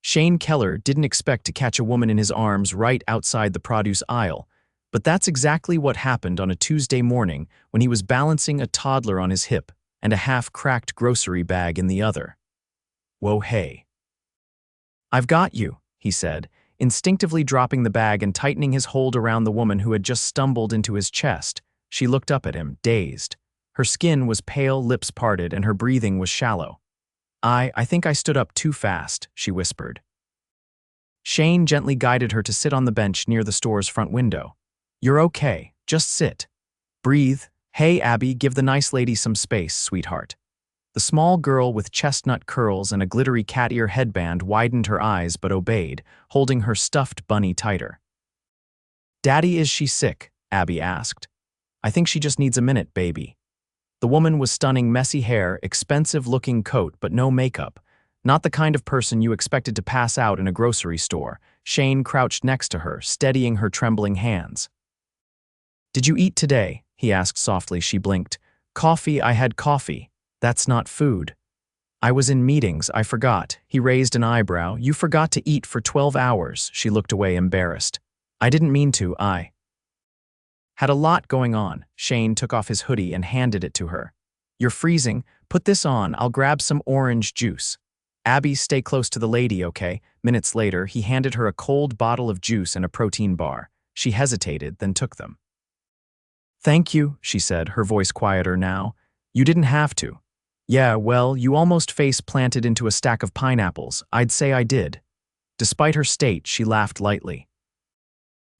Shane Keller didn't expect to catch a woman in his arms right outside the produce aisle, but that's exactly what happened on a Tuesday morning when he was balancing a toddler on his hip and a half-cracked grocery bag in the other. "Whoa, hey. I've got you," he said, instinctively dropping the bag and tightening his hold around the woman who had just stumbled into his chest. She looked up at him, dazed. Her skin was pale, lips parted, and her breathing was shallow. I think I stood up too fast," she whispered. Shane gently guided her to sit on the bench near the store's front window. "You're okay, just sit. Breathe. Hey, Abby, give the nice lady some space, sweetheart." The small girl with chestnut curls and a glittery cat ear headband widened her eyes but obeyed, holding her stuffed bunny tighter. "Daddy, is she sick?" Abby asked. "I think she just needs a minute, baby." The woman was stunning, messy hair, expensive-looking coat, but no makeup. Not the kind of person you expected to pass out in a grocery store. Shane crouched next to her, steadying her trembling hands. "Did you eat today?" he asked softly. She blinked. "Coffee, I had coffee. That's not food." "I was in meetings, I forgot." He raised an eyebrow. "You forgot to eat for 12 hours. She looked away, embarrassed. "I didn't mean to, I had a lot going on." Shane took off his hoodie and handed it to her. "You're freezing. Put this on. I'll grab some orange juice." "Abby, stay close to the lady, okay?" Minutes later, he handed her a cold bottle of juice and a protein bar. She hesitated, then took them. "Thank you," she said, her voice quieter now. "You didn't have to." "Yeah, well, you almost face-planted into a stack of pineapples. I'd say I did." Despite her state, she laughed lightly.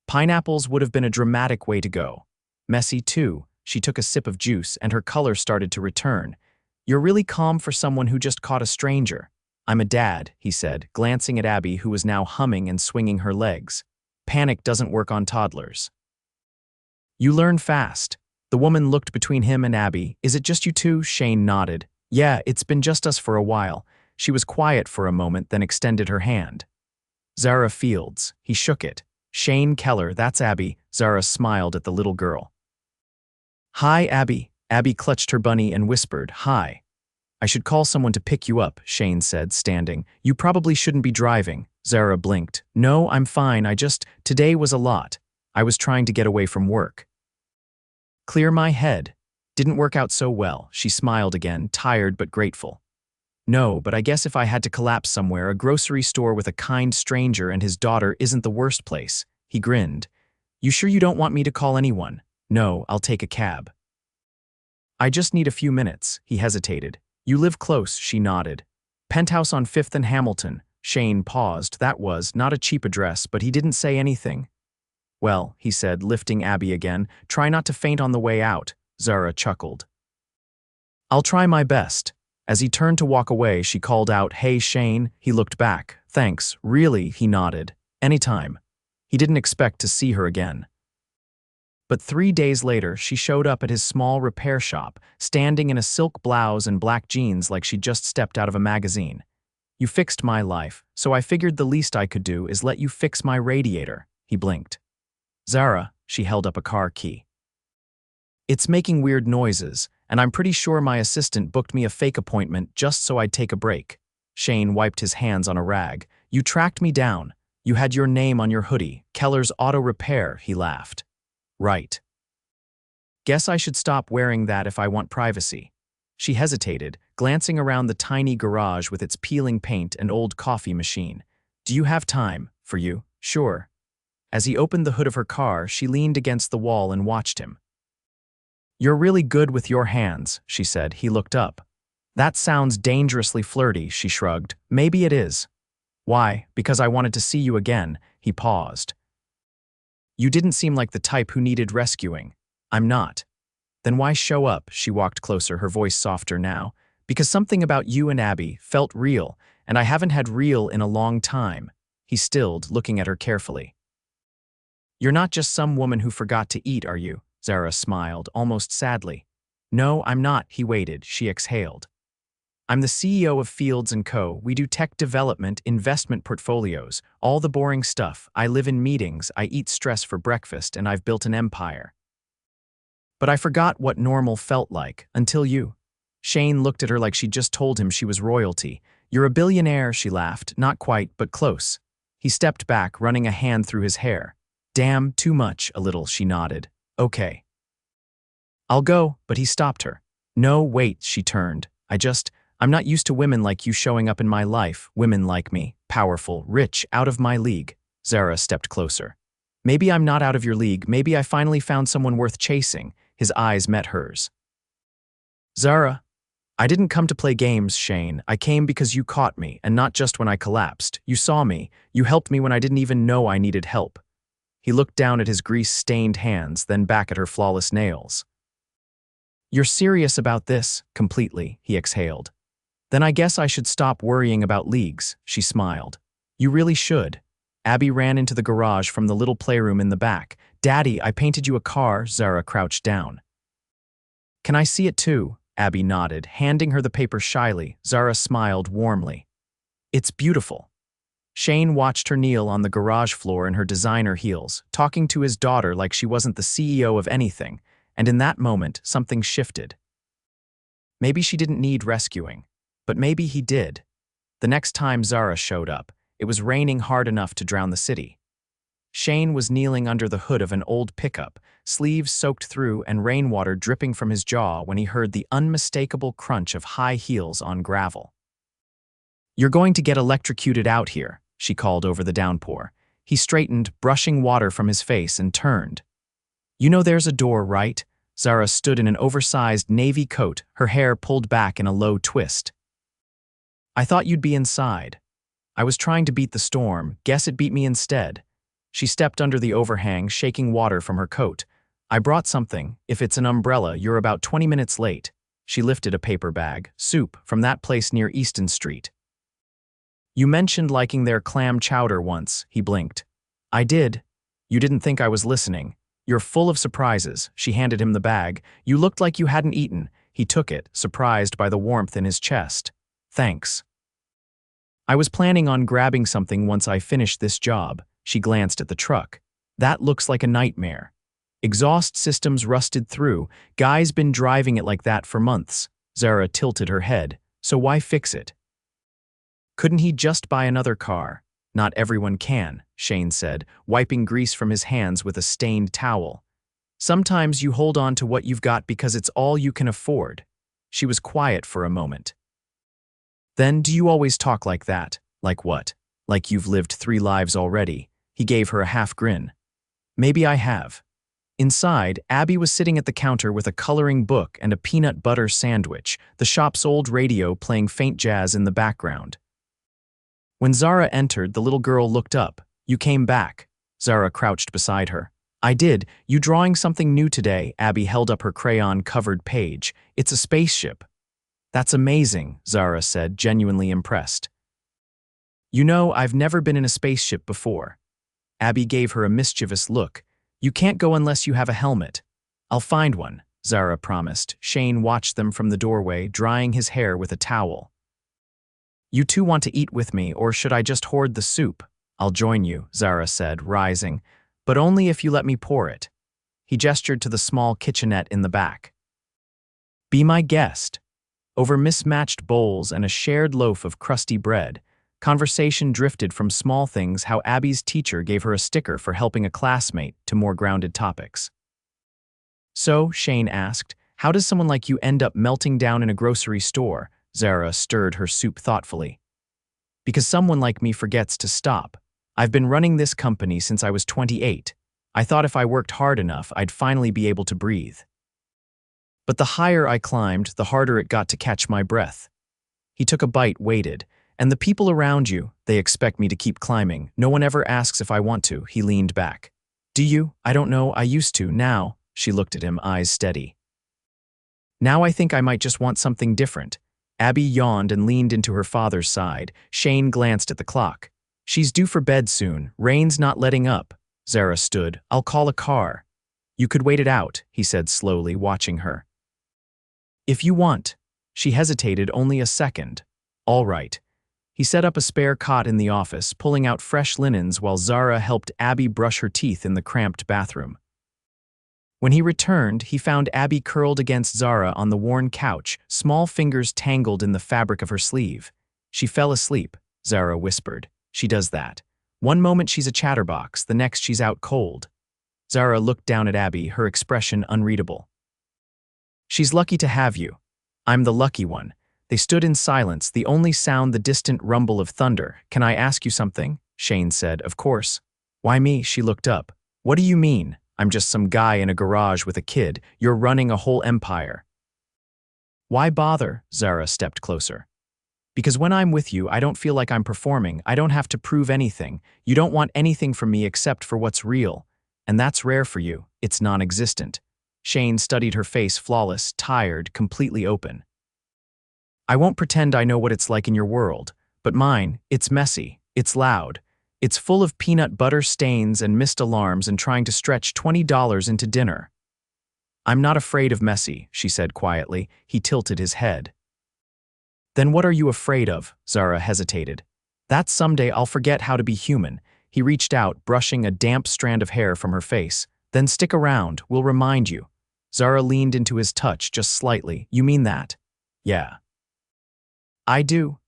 Pineapples would have been a dramatic way to go. Messy, too. She took a sip of juice, and her color started to return. "You're really calm for someone who just caught a stranger." "I'm a dad," he said, glancing at Abby, who was now humming and swinging her legs. "Panic doesn't work on toddlers." "You learn fast." The woman looked between him and Abby. "Is it just you two?" Shane nodded. "Yeah, it's been just us for a while." She was quiet for a moment, then extended her hand. "Zara Fields." He shook it. "Shane Keller, that's Abby." Zara smiled at the little girl. "Hi, Abby." Abby clutched her bunny and whispered, "Hi." "I should call someone to pick you up," Shane said, standing. "You probably shouldn't be driving." Zara blinked. "No, I'm fine. Today was a lot. I was trying to get away from work. Clear my head. Didn't work out so well." She smiled again, tired but grateful. "No, but I guess if I had to collapse somewhere, a grocery store with a kind stranger and his daughter isn't the worst place." He grinned. "You sure you don't want me to call anyone?" "No, I'll take a cab." "I just need a few minutes." He hesitated. "You live close," she nodded. "Penthouse on 5th and Hamilton." Shane paused. That was not a cheap address, but he didn't say anything. "Well," he said, lifting Abby again, "try not to faint on the way out." Zara chuckled. "I'll try my best." As he turned to walk away, she called out, "Hey, Shane." He looked back. "Thanks, really," he nodded. "Anytime." He didn't expect to see her again. But 3 days later, she showed up at his small repair shop, standing in a silk blouse and black jeans like she'd just stepped out of a magazine. "You fixed my life, so I figured the least I could do is let you fix my radiator." He blinked. "Zara," she held up a car key. "It's making weird noises, and I'm pretty sure my assistant booked me a fake appointment just so I'd take a break." Shane wiped his hands on a rag. "You tracked me down. You had your name on your hoodie. Keller's Auto Repair," he laughed. "Right. Guess I should stop wearing that if I want privacy." She hesitated, glancing around the tiny garage with its peeling paint and old coffee machine. "Do you have time? For you?" "Sure." As he opened the hood of her car, she leaned against the wall and watched him. "You're really good with your hands," she said. He looked up. "That sounds dangerously flirty," she shrugged. "Maybe it is." "Why?" "Because I wanted to see you again." He paused. "You didn't seem like the type who needed rescuing." "I'm not." "Then why show up?" She walked closer, her voice softer now. "Because something about you and Abby felt real, and I haven't had real in a long time." He stilled, looking at her carefully. "You're not just some woman who forgot to eat, are you?" Zara smiled, almost sadly. "No, I'm not." He waited. She exhaled. "I'm the CEO of Fields & Co. We do tech development, investment portfolios, all the boring stuff. I live in meetings, I eat stress for breakfast, and I've built an empire. But I forgot what normal felt like, until you." Shane looked at her like she'd just told him she was royalty. You're a billionaire, she laughed, not quite, but close. He stepped back, running a hand through his hair. Damn, too much, a little, she nodded. Okay. I'll go, but he stopped her. No, wait, she turned. I'm not used to women like you showing up in my life, women like me, powerful, rich, out of my league. Zara stepped closer. Maybe I'm not out of your league, maybe I finally found someone worth chasing. His eyes met hers. Zara, I didn't come to play games, Shane. I came because you caught me, and not just when I collapsed. You saw me. You helped me when I didn't even know I needed help. He looked down at his grease-stained hands, then back at her flawless nails. You're serious about this? Completely, he exhaled. Then I guess I should stop worrying about leagues, she smiled. You really should. Abby ran into the garage from the little playroom in the back. Daddy, I painted you a car. Zara crouched down. Can I see it too? Abby nodded, handing her the paper shyly. Zara smiled warmly. It's beautiful. Shane watched her kneel on the garage floor in her designer heels, talking to his daughter like she wasn't the CEO of anything, and in that moment, something shifted. Maybe she didn't need rescuing, but maybe he did. The next time Zara showed up, it was raining hard enough to drown the city. Shane was kneeling under the hood of an old pickup, sleeves soaked through and rainwater dripping from his jaw when he heard the unmistakable crunch of high heels on gravel. You're going to get electrocuted out here, she called over the downpour. He straightened, brushing water from his face, and turned. You know there's a door, right? Zara stood in an oversized navy coat, her hair pulled back in a low twist. I thought you'd be inside. I was trying to beat the storm. Guess it beat me instead. She stepped under the overhang, shaking water from her coat. I brought something. If it's an umbrella, you're about 20 minutes late. She lifted a paper bag. Soup, from that place near Easton Street. You mentioned liking their clam chowder once, he blinked. I did. You didn't think I was listening. You're full of surprises. She handed him the bag. You looked like you hadn't eaten. He took it, surprised by the warmth in his chest. Thanks. I was planning on grabbing something once I finished this job. She glanced at the truck. That looks like a nightmare. Exhaust systems rusted through. Guy's been driving it like that for months. Zara tilted her head. So why fix it? Couldn't he just buy another car? Not everyone can, Shane said, wiping grease from his hands with a stained towel. Sometimes you hold on to what you've got because it's all you can afford. She was quiet for a moment. Then do you always talk like that? Like what? Like you've lived 3 lives already? He gave her a half grin. Maybe I have. Inside, Abby was sitting at the counter with a coloring book and a peanut butter sandwich, the shop's old radio playing faint jazz in the background. When Zara entered, the little girl looked up. You came back. Zara crouched beside her. I did. You drawing something new today? Abby held up her crayon-covered page. It's a spaceship. That's amazing, Zara said, genuinely impressed. You know, I've never been in a spaceship before. Abby gave her a mischievous look. You can't go unless you have a helmet. I'll find one, Zara promised. Shane watched them from the doorway, drying his hair with a towel. You two want to eat with me, or should I just hoard the soup? I'll join you, Zara said, rising, but only if you let me pour it. He gestured to the small kitchenette in the back. Be my guest. Over mismatched bowls and a shared loaf of crusty bread, conversation drifted from small things, how Abby's teacher gave her a sticker for helping a classmate, to more grounded topics. So, Shane asked, how does someone like you end up melting down in a grocery store? Zara stirred her soup thoughtfully. Because someone like me forgets to stop. I've been running this company since I was 28. I thought if I worked hard enough, I'd finally be able to breathe. But the higher I climbed, the harder it got to catch my breath. He took a bite, waited. And the people around you, they expect me to keep climbing. No one ever asks if I want to. He leaned back. Do you? I don't know. I used to. Now, she looked at him, eyes steady. Now I think I might just want something different. Abby yawned and leaned into her father's side. Shane glanced at the clock. She's due for bed soon. Rain's not letting up. Zara stood. I'll call a car. You could wait it out, he said slowly, watching her. If you want. She hesitated only a second. All right. He set up a spare cot in the office, pulling out fresh linens while Zara helped Abby brush her teeth in the cramped bathroom. When he returned, he found Abby curled against Zara on the worn couch, small fingers tangled in the fabric of her sleeve. She fell asleep, Zara whispered. She does that. One moment she's a chatterbox, the next she's out cold. Zara looked down at Abby, her expression unreadable. She's lucky to have you. I'm the lucky one. They stood in silence, the only sound the distant rumble of thunder. Can I ask you something? Shane said, of course. Why me? She looked up. What do you mean? I'm just some guy in a garage with a kid. You're running a whole empire. Why bother? Zara stepped closer. Because when I'm with you, I don't feel like I'm performing. I don't have to prove anything. You don't want anything from me except for what's real. And that's rare for you. It's non-existent. Shane studied her face, flawless, tired, completely open. I won't pretend I know what it's like in your world, but mine, it's messy, it's loud. It's full of peanut butter stains and missed alarms and trying to stretch $20 into dinner. I'm not afraid of messy, she said quietly. He tilted his head. Then what are you afraid of? Zara hesitated. That someday I'll forget how to be human. He reached out, brushing a damp strand of hair from her face. Then stick around, we'll remind you. Zara leaned into his touch just slightly. You mean that? Yeah. I do.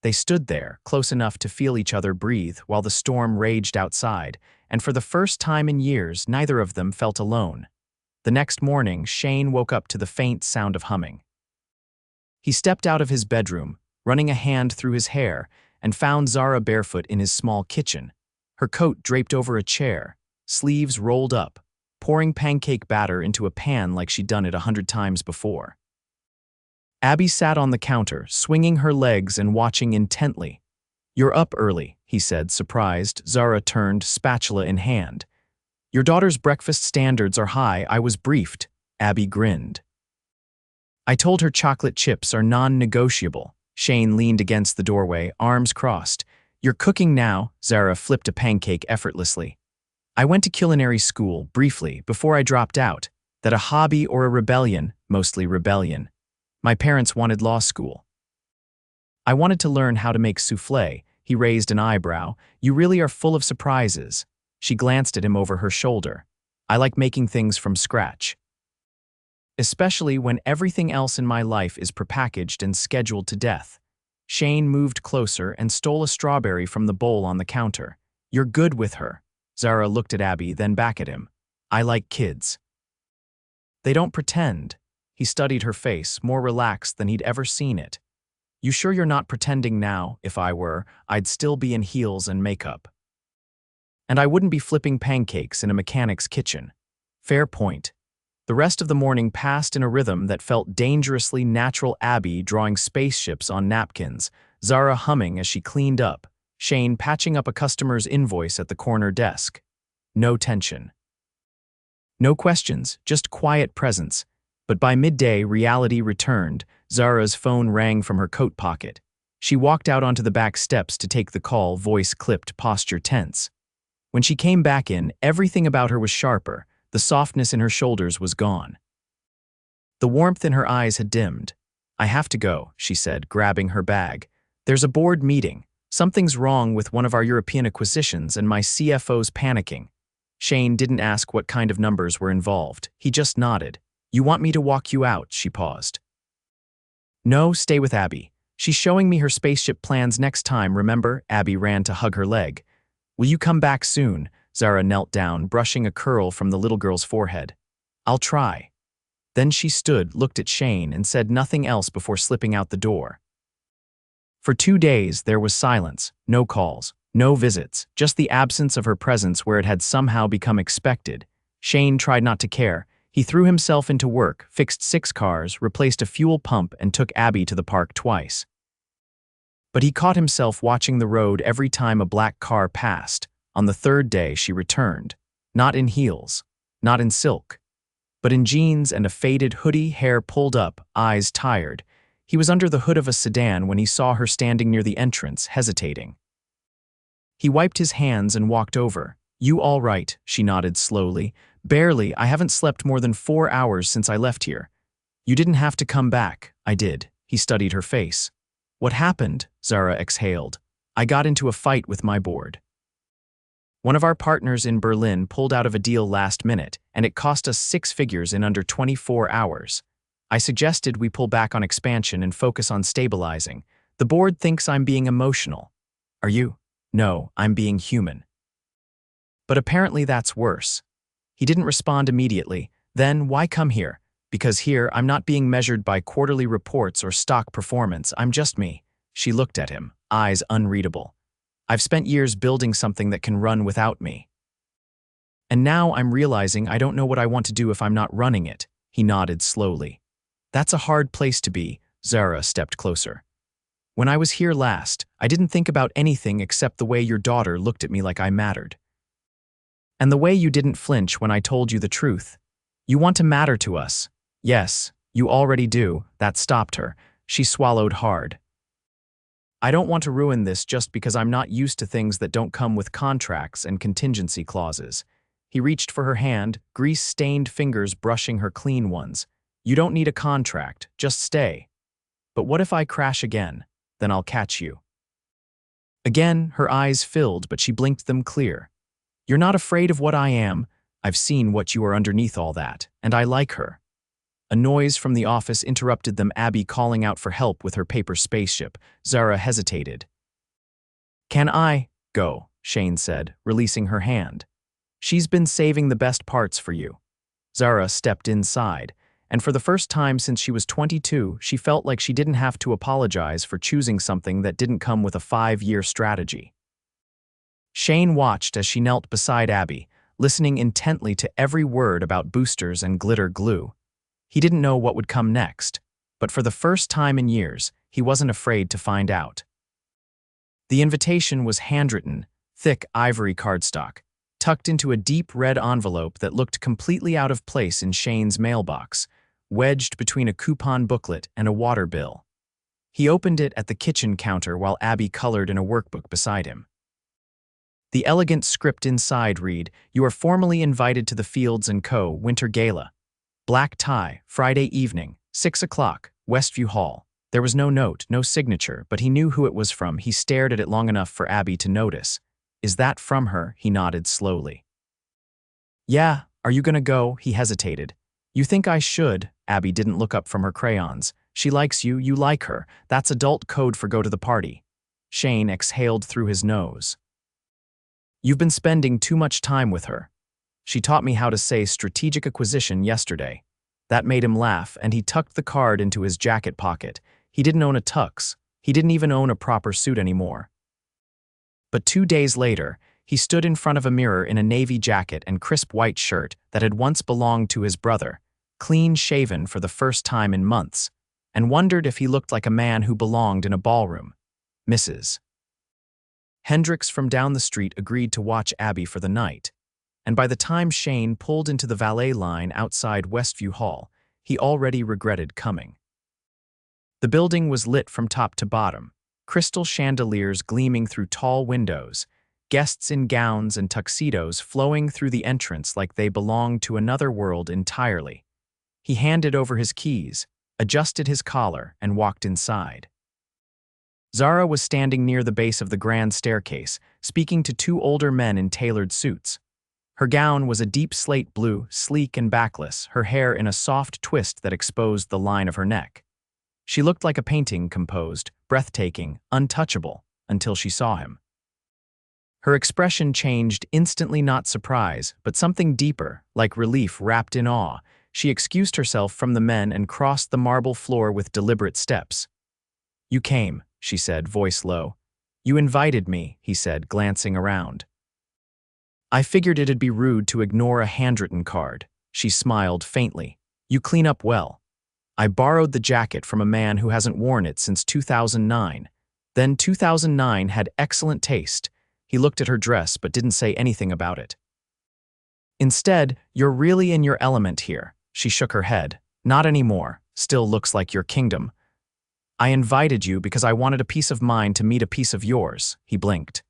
They stood there, close enough to feel each other breathe while the storm raged outside, and for the first time in years, neither of them felt alone. The next morning, Shane woke up to the faint sound of humming. He stepped out of his bedroom, running a hand through his hair, and found Zara barefoot in his small kitchen, her coat draped over a chair, sleeves rolled up, pouring pancake batter into a pan like she'd done it 100 times before. Abby sat on the counter, swinging her legs and watching intently. You're up early, he said, surprised. Zara turned, spatula in hand. Your daughter's breakfast standards are high. I was briefed. Abby grinned. I told her chocolate chips are non-negotiable. Shane leaned against the doorway, arms crossed. You're cooking now. Zara flipped a pancake effortlessly. I went to culinary school, briefly, before I dropped out. That a hobby or a rebellion, mostly rebellion. My parents wanted law school. I wanted to learn how to make soufflé. He raised an eyebrow. You really are full of surprises. She glanced at him over her shoulder. I like making things from scratch. Especially when everything else in my life is prepackaged and scheduled to death. Shane moved closer and stole a strawberry from the bowl on the counter. You're good with her. Zara looked at Abby, then back at him. I like kids. They don't pretend. He studied her face, more relaxed than he'd ever seen it. You sure you're not pretending now? If I were, I'd still be in heels and makeup. And I wouldn't be flipping pancakes in a mechanic's kitchen. Fair point. The rest of the morning passed in a rhythm that felt dangerously natural. Abby drawing spaceships on napkins, Zara humming as she cleaned up, Shane patching up a customer's invoice at the corner desk. No tension. No questions, just quiet presence. But by midday, reality returned. Zara's phone rang from her coat pocket. She walked out onto the back steps to take the call, voice clipped, posture tense. When she came back in, everything about her was sharper. The softness in her shoulders was gone. The warmth in her eyes had dimmed. I have to go, she said, grabbing her bag. There's a board meeting. Something's wrong with one of our European acquisitions and my CFO's panicking. Shane didn't ask what kind of numbers were involved. He just nodded. You want me to walk you out? She paused. No, stay with Abby. She's showing me her spaceship plans next time, remember? Abby ran to hug her leg. Will you come back soon? Zara knelt down, brushing a curl from the little girl's forehead. I'll try. Then she stood, looked at Shane, and said nothing else before slipping out the door. For 2 days, there was silence, no calls, no visits, just the absence of her presence where it had somehow become expected. Shane tried not to care. He threw himself into work, fixed 6 cars, replaced a fuel pump, and took Abby to the park twice. But he caught himself watching the road every time a black car passed. On the 3rd day, she returned. Not in heels, not in silk, but in jeans and a faded hoodie, hair pulled up, eyes tired. He was under the hood of a sedan when he saw her standing near the entrance, hesitating. He wiped his hands and walked over. You all right? She nodded slowly. Barely. I haven't slept more than 4 hours since I left here. You didn't have to come back. I did. He studied her face. What happened? Zara exhaled. I got into a fight with my board. One of our partners in Berlin pulled out of a deal last minute, and it cost us 6 figures in under 24 hours. I suggested we pull back on expansion and focus on stabilizing. The board thinks I'm being emotional. Are you? No, I'm being human. But apparently that's worse. He didn't respond immediately. Then why come here? Because here I'm not being measured by quarterly reports or stock performance. I'm just me. She looked at him, eyes unreadable. I've spent years building something that can run without me. And now I'm realizing I don't know what I want to do if I'm not running it. He nodded slowly. That's a hard place to be. Zara stepped closer. When I was here last, I didn't think about anything except the way your daughter looked at me like I mattered. And the way you didn't flinch when I told you the truth. You want to matter to us. Yes, you already do. That stopped her. She swallowed hard. I don't want to ruin this just because I'm not used to things that don't come with contracts and contingency clauses. He reached for her hand, grease-stained fingers brushing her clean ones. You don't need a contract, just stay. But what if I crash again? Then I'll catch you. Again, her eyes filled, but she blinked them clear. You're not afraid of what I am. I've seen what you are underneath all that, and I like her. A noise from the office interrupted them, Abby calling out for help with her paper spaceship. Zara hesitated. Can I go? Shane said, releasing her hand. She's been saving the best parts for you. Zara stepped inside, and for the first time since she was 22, she felt like she didn't have to apologize for choosing something that didn't come with a 5-year strategy. Shane watched as she knelt beside Abby, listening intently to every word about boosters and glitter glue. He didn't know what would come next, but for the first time in years, he wasn't afraid to find out. The invitation was handwritten, thick ivory cardstock, tucked into a deep red envelope that looked completely out of place in Shane's mailbox, wedged between a coupon booklet and a water bill. He opened it at the kitchen counter while Abby colored in a workbook beside him. The elegant script inside read, "You are formally invited to the Fields & Co. Winter Gala. Black tie, Friday evening, 6 o'clock, Westview Hall." There was no note, no signature, but he knew who it was from. He stared at it long enough for Abby to notice. Is that from her? He nodded slowly. Yeah, are you gonna go? He hesitated. You think I should? Abby didn't look up from her crayons. She likes you, you like her. That's adult code for go to the party. Shane exhaled through his nose. You've been spending too much time with her. She taught me how to say strategic acquisition yesterday. That made him laugh, and he tucked the card into his jacket pocket. He didn't own a tux. He didn't even own a proper suit anymore. But 2 days later, he stood in front of a mirror in a navy jacket and crisp white shirt that had once belonged to his brother, clean-shaven for the first time in months, and wondered if he looked like a man who belonged in a ballroom. Mrs. Hendricks from down the street agreed to watch Abby for the night, and by the time Shane pulled into the valet line outside Westview Hall, he already regretted coming. The building was lit from top to bottom, crystal chandeliers gleaming through tall windows, guests in gowns and tuxedos flowing through the entrance like they belonged to another world entirely. He handed over his keys, adjusted his collar, and walked inside. Zara was standing near the base of the grand staircase, speaking to 2 older men in tailored suits. Her gown was a deep slate blue, sleek and backless, her hair in a soft twist that exposed the line of her neck. She looked like a painting composed, breathtaking, untouchable, until she saw him. Her expression changed instantly, not surprise, but something deeper, like relief wrapped in awe. She excused herself from the men and crossed the marble floor with deliberate steps. You came, she said, voice low. You invited me, he said, glancing around. I figured it'd be rude to ignore a handwritten card. She smiled faintly. You clean up well. I borrowed the jacket from a man who hasn't worn it since 2009. Then 2009 had excellent taste. He looked at her dress but didn't say anything about it. Instead, you're really in your element here. She shook her head. Not anymore. Still looks like your kingdom. I invited you because I wanted a piece of mine to meet a piece of yours. He blinked.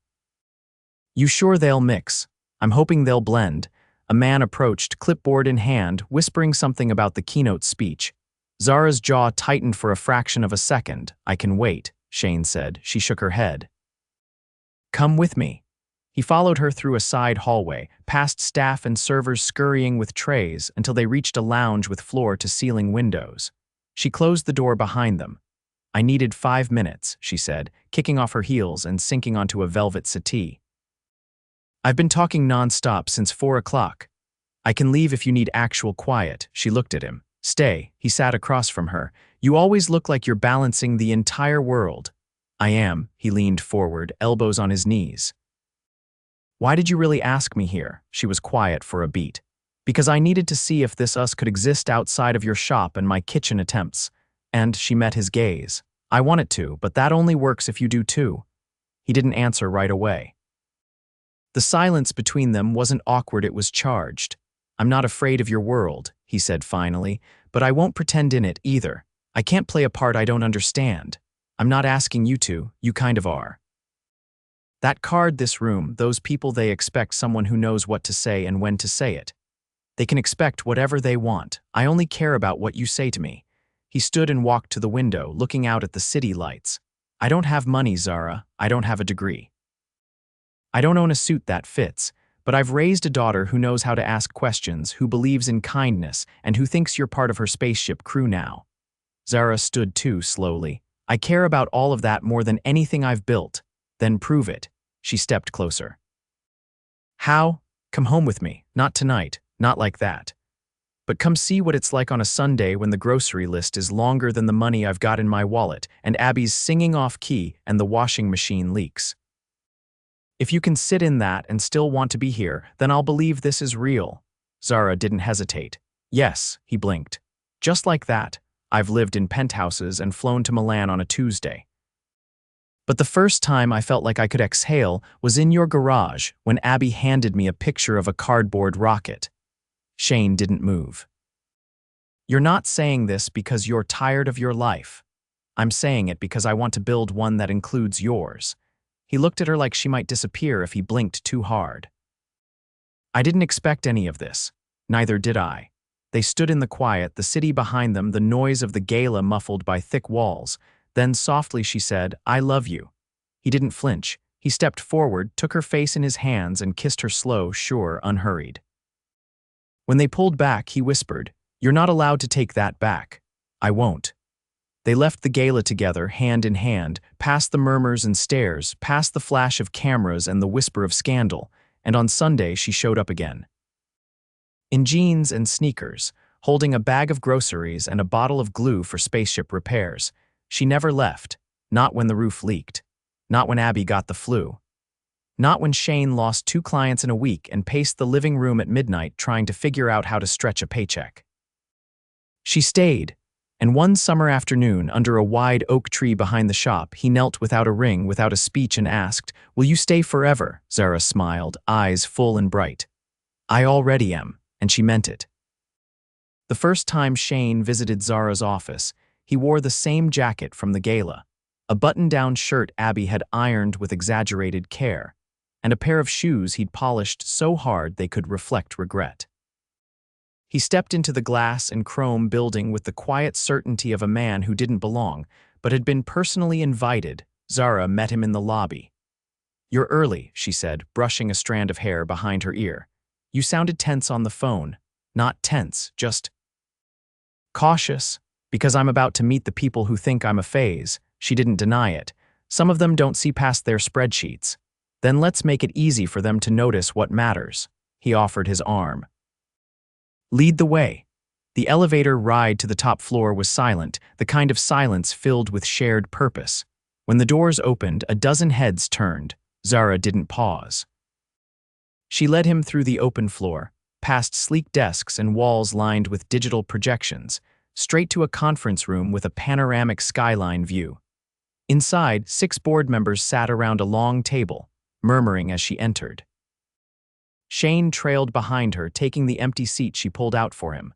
You sure they'll mix? I'm hoping they'll blend. A man approached, clipboard in hand, whispering something about the keynote speech. Zara's jaw tightened for a fraction of a second. I can wait, Shane said. She shook her head. Come with me. He followed her through a side hallway, past staff and servers scurrying with trays until they reached a lounge with floor-to-ceiling windows. She closed the door behind them. I needed 5 minutes, she said, kicking off her heels and sinking onto a velvet settee. I've been talking nonstop since 4 o'clock. I can leave if you need actual quiet, she looked at him. Stay, he sat across from her. You always look like you're balancing the entire world. I am, he leaned forward, elbows on his knees. Why did you really ask me here? She was quiet for a beat. Because I needed to see if this us could exist outside of your shop and my kitchen attempts. And she met his gaze. I want it to, but that only works if you do too. He didn't answer right away. The silence between them wasn't awkward, it was charged. I'm not afraid of your world, he said finally, but I won't pretend in it either. I can't play a part I don't understand. I'm not asking you to, you kind of are. That card, this room, those people, they expect someone who knows what to say and when to say it. They can expect whatever they want. I only care about what you say to me. He stood and walked to the window, looking out at the city lights. I don't have money, Zara. I don't have a degree. I don't own a suit that fits, but I've raised a daughter who knows how to ask questions, who believes in kindness, and who thinks you're part of her spaceship crew now. Zara stood too, slowly. I care about all of that more than anything I've built. Then prove it. She stepped closer. How? Come home with me. Not tonight. Not like that. But come see what it's like on a Sunday when the grocery list is longer than the money I've got in my wallet and Abby's singing off key and the washing machine leaks. If you can sit in that and still want to be here, then I'll believe this is real. Zara didn't hesitate. Yes, he blinked. Just like that. I've lived in penthouses and flown to Milan on a Tuesday. But the first time I felt like I could exhale was in your garage when Abby handed me a picture of a cardboard rocket. Shane didn't move. You're not saying this because you're tired of your life. I'm saying it because I want to build one that includes yours. He looked at her like she might disappear if he blinked too hard. I didn't expect any of this. Neither did I. They stood in the quiet, the city behind them, the noise of the gala muffled by thick walls. Then softly she said, I love you. He didn't flinch. He stepped forward, took her face in his hands and kissed her slow, sure, unhurried. When they pulled back, he whispered, You're not allowed to take that back. I won't. They left the gala together, hand in hand, past the murmurs and stares, past the flash of cameras and the whisper of scandal, and on Sunday she showed up again. In jeans and sneakers, holding a bag of groceries and a bottle of glue for spaceship repairs. She never left, not when the roof leaked, not when Abby got the flu, not when Shane lost 2 clients in a week and paced the living room at midnight trying to figure out how to stretch a paycheck. She stayed, and one summer afternoon, under a wide oak tree behind the shop, he knelt without a ring, without a speech, and asked, Will you stay forever? Zara smiled, eyes full and bright. I already am, and she meant it. The first time Shane visited Zara's office, he wore the same jacket from the gala, a button-down shirt Abby had ironed with exaggerated care, and a pair of shoes he'd polished so hard they could reflect regret. He stepped into the glass and chrome building with the quiet certainty of a man who didn't belong, but had been personally invited. Zara met him in the lobby. You're early, she said, brushing a strand of hair behind her ear. You sounded tense on the phone. Not tense, just cautious, because I'm about to meet the people who think I'm a phase. She didn't deny it. Some of them don't see past their spreadsheets. Then let's make it easy for them to notice what matters. He offered his arm. Lead the way. The elevator ride to the top floor was silent, the kind of silence filled with shared purpose. When the doors opened, a dozen heads turned. Zara didn't pause. She led him through the open floor, past sleek desks and walls lined with digital projections, straight to a conference room with a panoramic skyline view. Inside, 6 board members sat around a long table, murmuring as she entered. Shane trailed behind her, taking the empty seat she pulled out for him.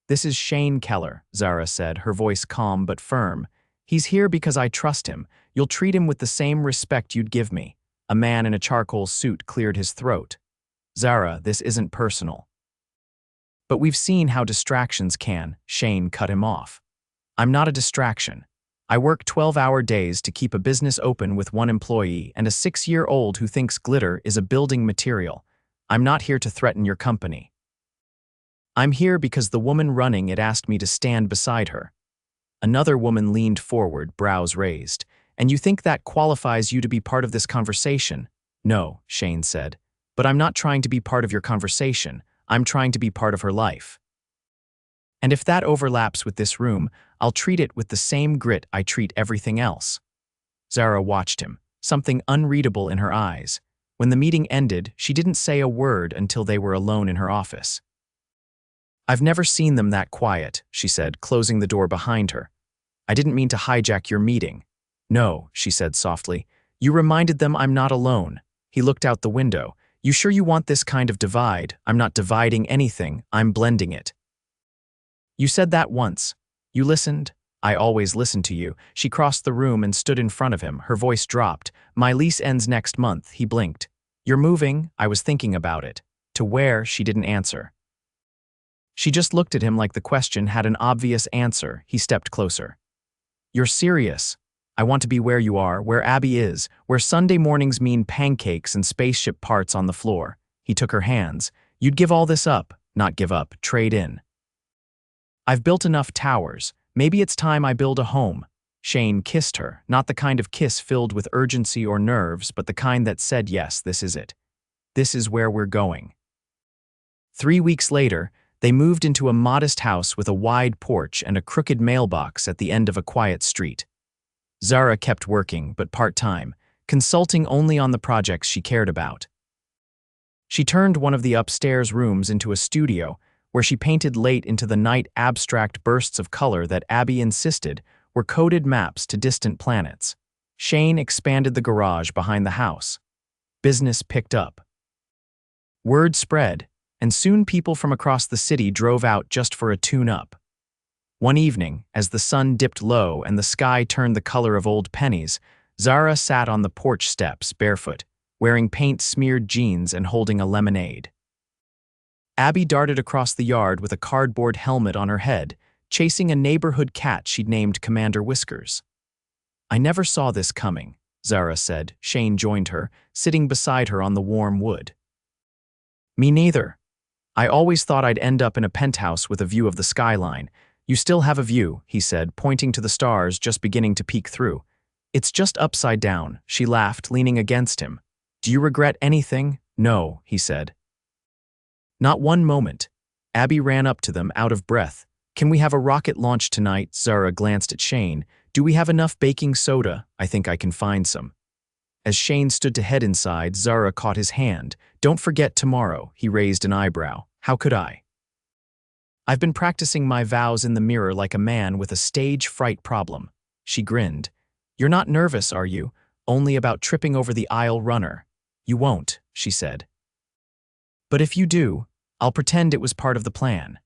This is Shane Keller, Zara said, her voice calm but firm. He's here because I trust him. You'll treat him with the same respect you'd give me. A man in a charcoal suit cleared his throat. Zara, this isn't personal. But we've seen how distractions can, Shane cut him off. I'm not a distraction. I work 12-hour days to keep a business open with 1 employee and a 6-year-old who thinks glitter is a building material. I'm not here to threaten your company. I'm here because the woman running it asked me to stand beside her. Another woman leaned forward, brows raised. And you think that qualifies you to be part of this conversation? No, Shane said. But I'm not trying to be part of your conversation. I'm trying to be part of her life. And if that overlaps with this room, I'll treat it with the same grit I treat everything else. Zara watched him, something unreadable in her eyes. When the meeting ended, she didn't say a word until they were alone in her office. I've never seen them that quiet, she said, closing the door behind her. I didn't mean to hijack your meeting. No, she said softly. You reminded them I'm not alone. He looked out the window. You sure you want this kind of divide? I'm not dividing anything, I'm blending it. You said that once. You listened. I always listen to you. She crossed the room and stood in front of him. Her voice dropped. My lease ends next month. He blinked. You're moving? I was thinking about it. To where? She didn't answer. She just looked at him like the question had an obvious answer. He stepped closer. You're serious. I want to be where you are, where Abby is, where Sunday mornings mean pancakes and spaceship parts on the floor. He took her hands. You'd give all this up. Not give up, trade in. I've built enough towers. Maybe it's time I build a home. Shane kissed her, not the kind of kiss filled with urgency or nerves, but the kind that said, yes, this is it. This is where we're going. 3 weeks later, they moved into a modest house with a wide porch and a crooked mailbox at the end of a quiet street. Zara kept working, but part-time, consulting only on the projects she cared about. She turned one of the upstairs rooms into a studio, where she painted late into the night abstract bursts of color that Abby insisted were coded maps to distant planets. Shane expanded the garage behind the house. Business picked up. Word spread, and soon people from across the city drove out just for a tune-up. One evening, as the sun dipped low and the sky turned the color of old pennies, Zara sat on the porch steps barefoot, wearing paint-smeared jeans and holding a lemonade. Abby darted across the yard with a cardboard helmet on her head, chasing a neighborhood cat she'd named Commander Whiskers. I never saw this coming, Zara said. Shane joined her, sitting beside her on the warm wood. Me neither. I always thought I'd end up in a penthouse with a view of the skyline. You still have a view, he said, pointing to the stars just beginning to peek through. It's just upside down, she laughed, leaning against him. Do you regret anything? No, he said. Not one moment. Abby ran up to them, out of breath. Can we have a rocket launch tonight? Zara glanced at Shane. Do we have enough baking soda? I think I can find some. As Shane stood to head inside, Zara caught his hand. Don't forget tomorrow, he raised an eyebrow. How could I? I've been practicing my vows in the mirror like a man with a stage fright problem. She grinned. You're not nervous, are you? Only about tripping over the aisle runner. You won't, she said. But if you do, I'll pretend it was part of the plan.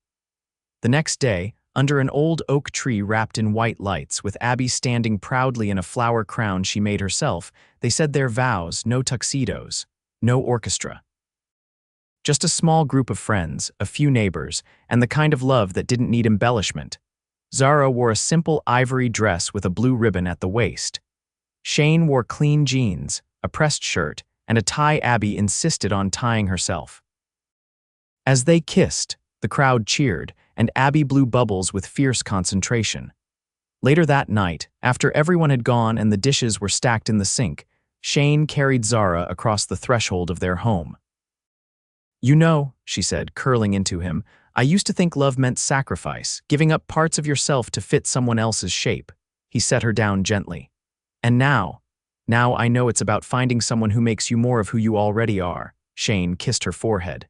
The next day, under an old oak tree wrapped in white lights, with Abby standing proudly in a flower crown she made herself, they said their vows, no tuxedos, no orchestra. Just a small group of friends, a few neighbors, and the kind of love that didn't need embellishment. Zara wore a simple ivory dress with a blue ribbon at the waist. Shane wore clean jeans, a pressed shirt, and a tie Abby insisted on tying herself. As they kissed, the crowd cheered, and Abby blew bubbles with fierce concentration. Later that night, after everyone had gone and the dishes were stacked in the sink, Shane carried Zara across the threshold of their home. You know, she said, curling into him, I used to think love meant sacrifice, giving up parts of yourself to fit someone else's shape. He set her down gently. And now I know it's about finding someone who makes you more of who you already are. Shane kissed her forehead.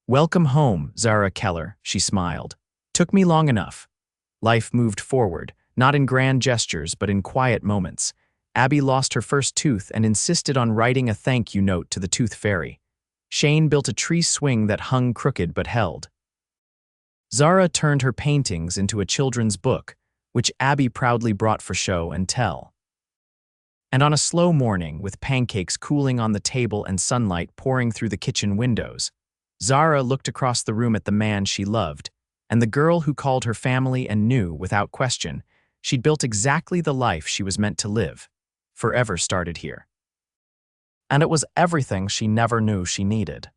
Welcome home, Zara Keller, she smiled. Took me long enough. Life moved forward, not in grand gestures but in quiet moments. Abby lost her first tooth and insisted on writing a thank you note to the tooth fairy. Shane built a tree swing that hung crooked but held. Zara turned her paintings into a children's book, which Abby proudly brought for show and tell. And on a slow morning, with pancakes cooling on the table and sunlight pouring through the kitchen windows, Zara looked across the room at the man she loved, and the girl who called her family and knew, without question, she'd built exactly the life she was meant to live. Forever started here. And it was everything she never knew she needed.